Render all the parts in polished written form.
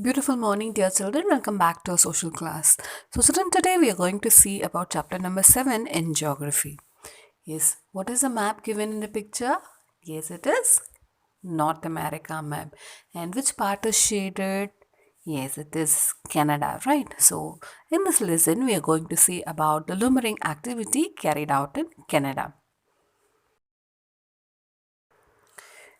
Beautiful morning, dear children. Welcome back to our social class. So, children, today we are going to see about chapter number 7 in geography. Yes, what is the map given in the picture? Yes, it is North America map. And which part is shaded? Yes, it is Canada, right? So, in this lesson, we are going to see about the lumbering activity carried out in Canada.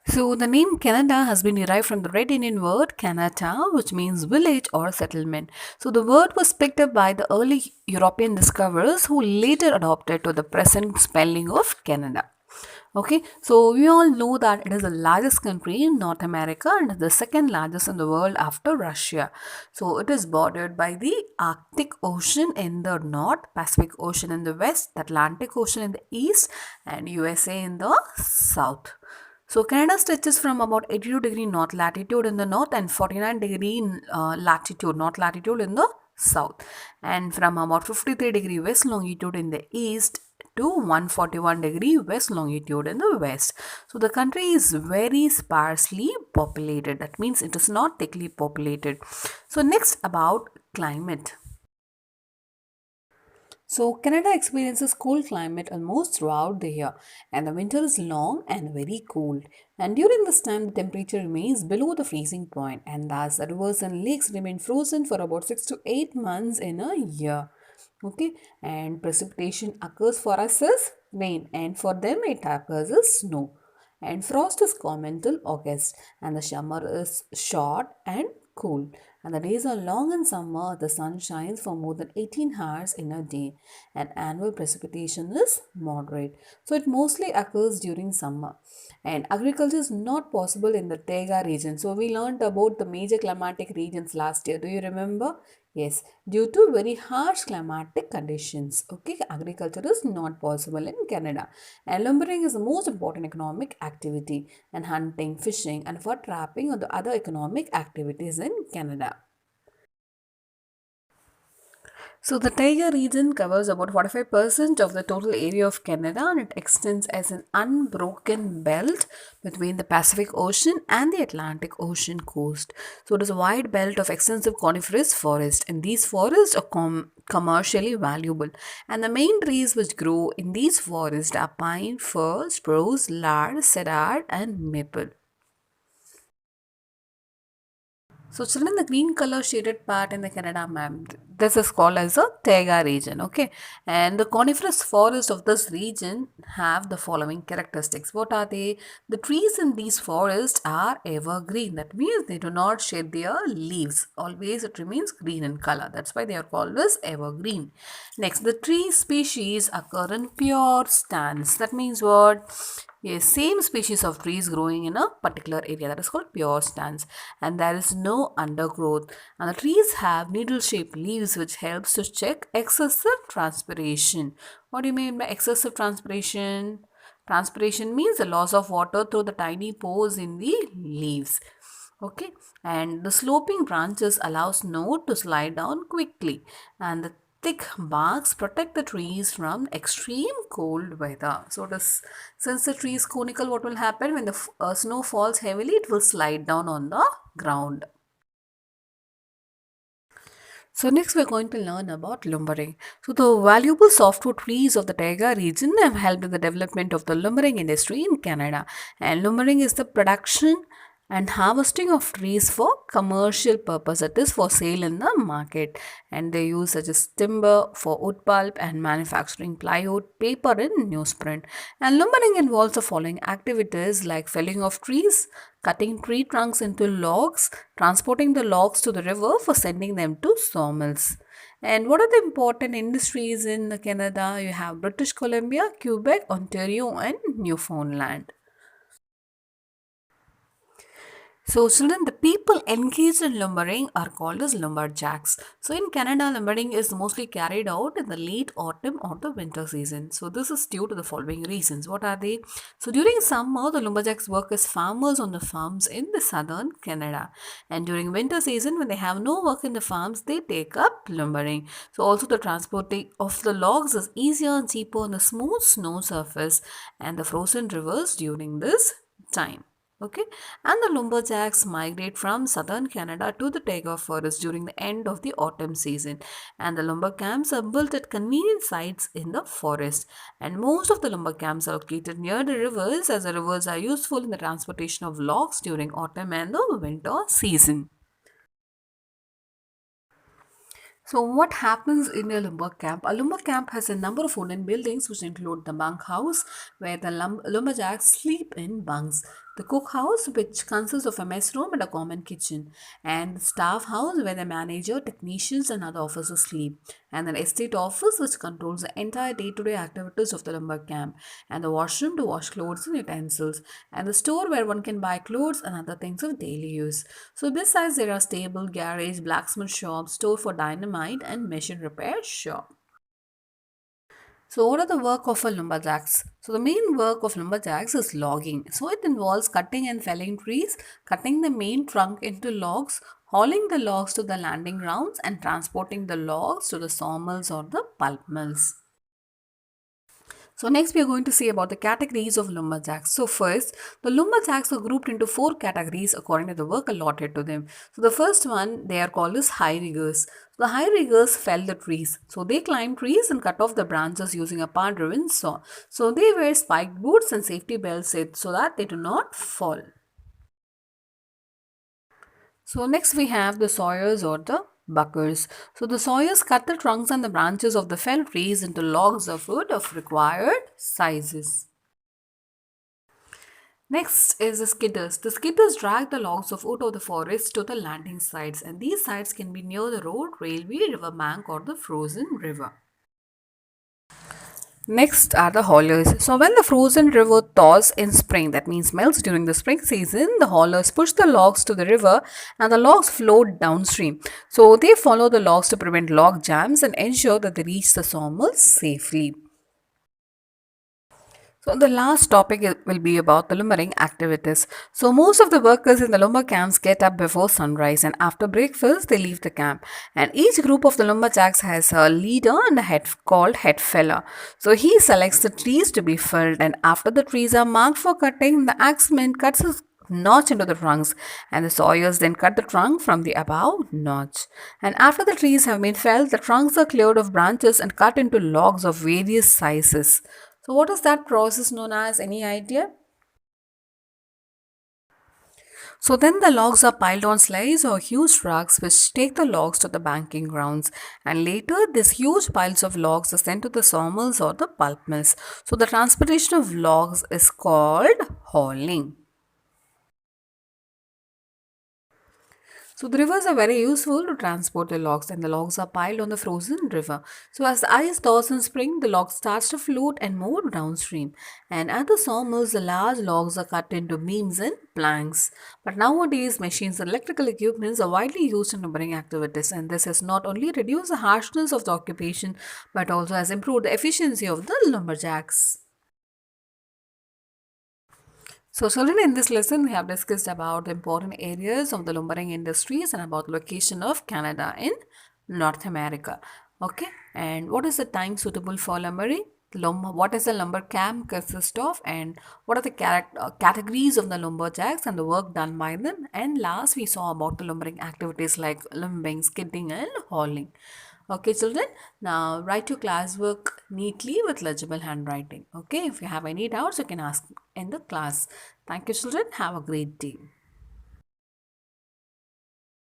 So the name Canada has been derived from the Red Indian word Canada, which means village or settlement. So the word was picked up by the early European discoverers who later adopted to the present spelling of Canada. Okay, so we all know that it is the largest country in North America and the second largest in the world after Russia. So it is bordered by the Arctic Ocean in the north, Pacific Ocean in the west, the Atlantic Ocean in the east, and USA in the south. So Canada stretches from about 82-degree north latitude in the north and 49-degree latitude, north latitude in the south, and from about 53-degree west longitude in the east to 141-degree west longitude in the west. So the country is very sparsely populated. That means it is not thickly populated. So next about climate. So, Canada experiences cool climate almost throughout the year, and the winter is long and very cold. And during this time, the temperature remains below the freezing point, and thus the rivers and lakes remain frozen for about 6 to 8 months in a year. Okay, and precipitation occurs for us as rain, and for them it occurs as snow. And frost is common till August, and the summer is short and cool. And the days are long in summer, the sun shines for more than 18 hours in a day, and annual precipitation is moderate. So it mostly occurs during summer. And agriculture is not possible in the Taiga region. So we learned about the major climatic regions last year. Do you remember? Yes, due to very harsh climatic conditions. Okay, agriculture is not possible in Canada. And lumbering is the most important economic activity, and hunting, fishing, and fur trapping are the other economic activities in Canada. So the Taiga region covers about 45% of the total area of Canada, and it extends as an unbroken belt between the Pacific Ocean and the Atlantic Ocean coast. So it is a wide belt of extensive coniferous forest, and these forests are commercially valuable. And the main trees which grow in these forests are pine, fir, spruce, lard, cedar, and maple. So children, the green color shaded part in the Canada map, this is called as a taiga region, okay? And the coniferous forest of this region have the following characteristics. What are they? The trees in these forests are evergreen. That means they do not shed their leaves. Always it remains green in color. That's why they are called as evergreen. Next, the tree species occur in pure stands. That means what? Yes, same species of trees growing in a particular area, that is called pure stands, and there is no undergrowth, and the trees have needle shaped leaves which helps to check excessive transpiration. What do you mean by excessive transpiration? Transpiration means the loss of water through the tiny pores in the leaves. Okay, and the sloping branches allow snow to slide down quickly, and the thick barks protect the trees from extreme cold weather. So since the tree is conical, what will happen when the snow falls heavily? It will slide down on the ground. So next we're going to learn about lumbering. So the valuable softwood trees of the Taiga region have helped in the development of the lumbering industry in Canada. And lumbering is the production and harvesting of trees for commercial purpose, that is for sale in the market, and they use such as timber for wood pulp and manufacturing plywood, paper and newsprint. And lumbering involves the following activities like felling of trees, cutting tree trunks into logs, transporting the logs to the river for sending them to sawmills. And what are the important industries in Canada? You have British Columbia, Quebec, Ontario and Newfoundland. So, children, the people engaged in lumbering are called as lumberjacks. So, in Canada, lumbering is mostly carried out in the late autumn or the winter season. So, this is due to the following reasons. What are they? So, during summer, the lumberjacks work as farmers on the farms in the southern Canada. And during winter season, when they have no work in the farms, they take up lumbering. So, also the transporting of the logs is easier and cheaper on the smooth snow surface and the frozen rivers during this time. Okay, and the lumberjacks migrate from southern Canada to the taiga forest during the end of the autumn season, and the lumber camps are built at convenient sites in the forest. And most of the lumber camps are located near the rivers, as the rivers are useful in the transportation of logs during autumn and the winter season. So, what happens in a lumber camp? A lumber camp has a number of wooden buildings, which include the bunkhouse, where the lumberjacks sleep in bunks, the cookhouse, which consists of a mess room and a common kitchen, and the staff house, where the manager, technicians, and other officers sleep, and an estate office, which controls the entire day to day activities of the lumber camp, and the washroom to wash clothes and utensils, and the store where one can buy clothes and other things of daily use. So, besides, there are stable, garage, blacksmith shop, store for dynamite, and machine repair shop. So, what are the work of a lumberjacks? So, the main work of lumberjacks is logging. So, it involves cutting and felling trees, cutting the main trunk into logs, hauling the logs to the landing grounds, and transporting the logs to the sawmills or the pulp mills. So next we are going to see about the categories of lumberjacks. So first, the lumberjacks are grouped into four categories according to the work allotted to them. So the first one they are called as high riggers. The high riggers fell the trees. So they climb trees and cut off the branches using a power-driven saw. So they wear spiked boots and safety belts so that they do not fall. So next we have the sawyers or the buckers. So the sawyers cut the trunks and the branches of the fell trees into logs of wood of required sizes. Next is the skidders. The skidders drag the logs of wood of the forest to the landing sites, and these sites can be near the road, railway, river bank, or the frozen river. Next are the haulers. So when the frozen river thaws in spring, that means melts during the spring season, the haulers push the logs to the river and the logs float downstream. So they follow the logs to prevent log jams and ensure that they reach the sawmills safely. So the last topic will be about the lumbering activities. So most of the workers in the lumber camps get up before sunrise, and after breakfast they leave the camp. And each group of the lumberjacks has a leader and a head called head feller. So he selects the trees to be felled, and after the trees are marked for cutting, the axeman cuts a notch into the trunks, and the sawyers then cut the trunk from the above notch. And after the trees have been felled, the trunks are cleared of branches and cut into logs of various sizes. So, what is that process known as? Any idea? So, then the logs are piled on sleighs or huge trucks which take the logs to the banking grounds. And later, these huge piles of logs are sent to the sawmills or the pulp mills. So, the transportation of logs is called hauling. So the rivers are very useful to transport the logs, and the logs are piled on the frozen river. So as the ice thaws in spring, the log starts to float and move downstream. And at the sawmills, the large logs are cut into beams and planks. But nowadays, machines and electrical equipments are widely used in lumbering activities, and this has not only reduced the harshness of the occupation but also has improved the efficiency of the lumberjacks. So, children, in this lesson, we have discussed about the important areas of the lumbering industries and about the location of Canada in North America. Okay, and what is the time suitable for lumbering? What does the lumber camp consist of, and what are the categories of the lumberjacks and the work done by them? And last, we saw about the lumbering activities like limbing, skidding, and hauling. Okay, children, now write your classwork neatly with legible handwriting. Okay, if you have any doubts, you can ask in the class. Thank you, children. Have a great day.